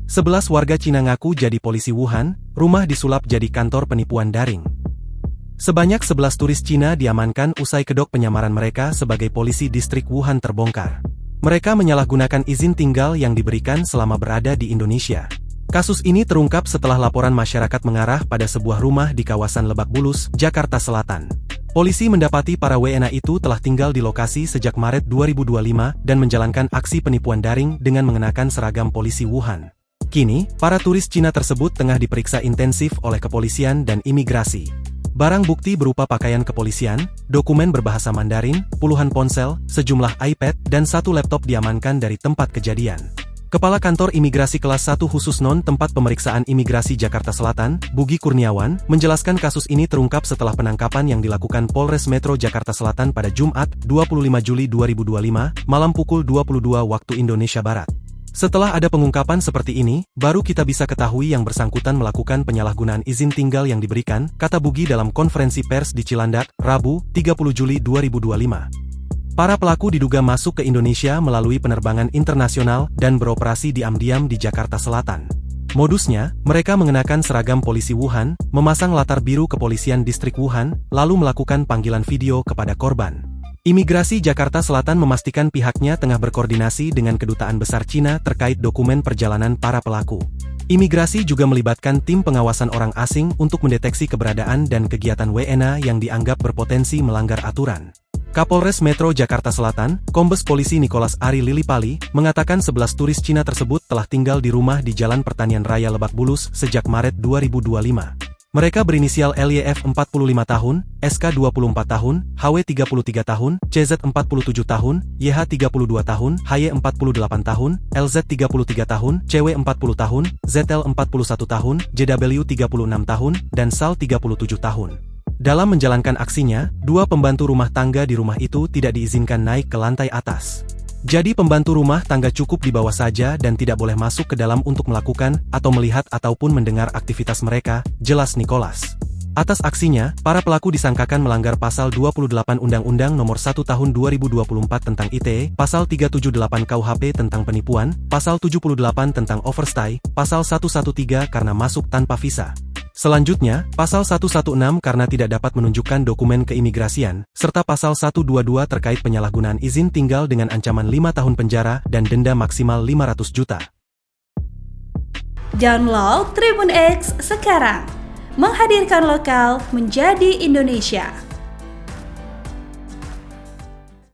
11 warga Cina ngaku jadi polisi Wuhan, rumah disulap jadi kantor penipuan daring. Sebanyak 11 turis Cina diamankan usai kedok penyamaran mereka sebagai polisi distrik Wuhan terbongkar. Mereka menyalahgunakan izin tinggal yang diberikan selama berada di Indonesia. Kasus ini terungkap setelah laporan masyarakat mengarah pada sebuah rumah di kawasan Lebak Bulus, Jakarta Selatan. Polisi mendapati para WNA itu telah tinggal di lokasi sejak Maret 2025 dan menjalankan aksi penipuan daring dengan mengenakan seragam polisi Wuhan. Kini, para turis Cina tersebut tengah diperiksa intensif oleh kepolisian dan imigrasi. Barang bukti berupa pakaian kepolisian, dokumen berbahasa Mandarin, puluhan ponsel, sejumlah iPad, dan satu laptop diamankan dari tempat kejadian. Kepala Kantor Imigrasi Kelas 1 Khusus Non-Tempat Pemeriksaan Imigrasi Jakarta Selatan, Bugi Kurniawan, menjelaskan kasus ini terungkap setelah penangkapan yang dilakukan Polres Metro Jakarta Selatan pada Jumat, 25 Juli 2025, malam pukul 22 waktu Indonesia Barat. Setelah ada pengungkapan seperti ini, baru kita bisa ketahui yang bersangkutan melakukan penyalahgunaan izin tinggal yang diberikan, kata Bugi dalam konferensi pers di Cilandak, Rabu, 30 Juli 2025. Para pelaku diduga masuk ke Indonesia melalui penerbangan internasional dan beroperasi diam-diam di Jakarta Selatan. Modusnya, mereka mengenakan seragam polisi Wuhan, memasang latar biru kepolisian distrik Wuhan, lalu melakukan panggilan video kepada korban. Imigrasi Jakarta Selatan memastikan pihaknya tengah berkoordinasi dengan Kedutaan Besar Cina terkait dokumen perjalanan para pelaku. Imigrasi juga melibatkan tim pengawasan orang asing untuk mendeteksi keberadaan dan kegiatan WNA yang dianggap berpotensi melanggar aturan. Kapolres Metro Jakarta Selatan, Kombes Polisi Nicholas Ari Lilipali, mengatakan 11 turis Cina tersebut telah tinggal di rumah di Jalan Pertanian Raya Lebak Bulus sejak Maret 2025. Mereka berinisial LYF 45 tahun, SK 24 tahun, HW 33 tahun, CZ 47 tahun, YH 32 tahun, HY 48 tahun, LZ 33 tahun, CW 40 tahun, ZL 41 tahun, JW 36 tahun, dan SAL 37 tahun. Dalam menjalankan aksinya, dua pembantu rumah tangga di rumah itu tidak diizinkan naik ke lantai atas. Jadi pembantu rumah tangga cukup di bawah saja dan tidak boleh masuk ke dalam untuk melakukan, atau melihat ataupun mendengar aktivitas mereka, jelas Nicholas. Atas aksinya, para pelaku disangkakan melanggar Pasal 28 Undang-Undang Nomor 1 Tahun 2024 tentang ITE, Pasal 378 KUHP tentang penipuan, Pasal 78 tentang overstay, Pasal 113 karena masuk tanpa visa. Selanjutnya, Pasal 116 karena tidak dapat menunjukkan dokumen keimigrasian, serta Pasal 122 terkait penyalahgunaan izin tinggal dengan ancaman 5 tahun penjara dan denda maksimal 500 juta. Download Tribun X sekarang, menghadirkan lokal menjadi Indonesia.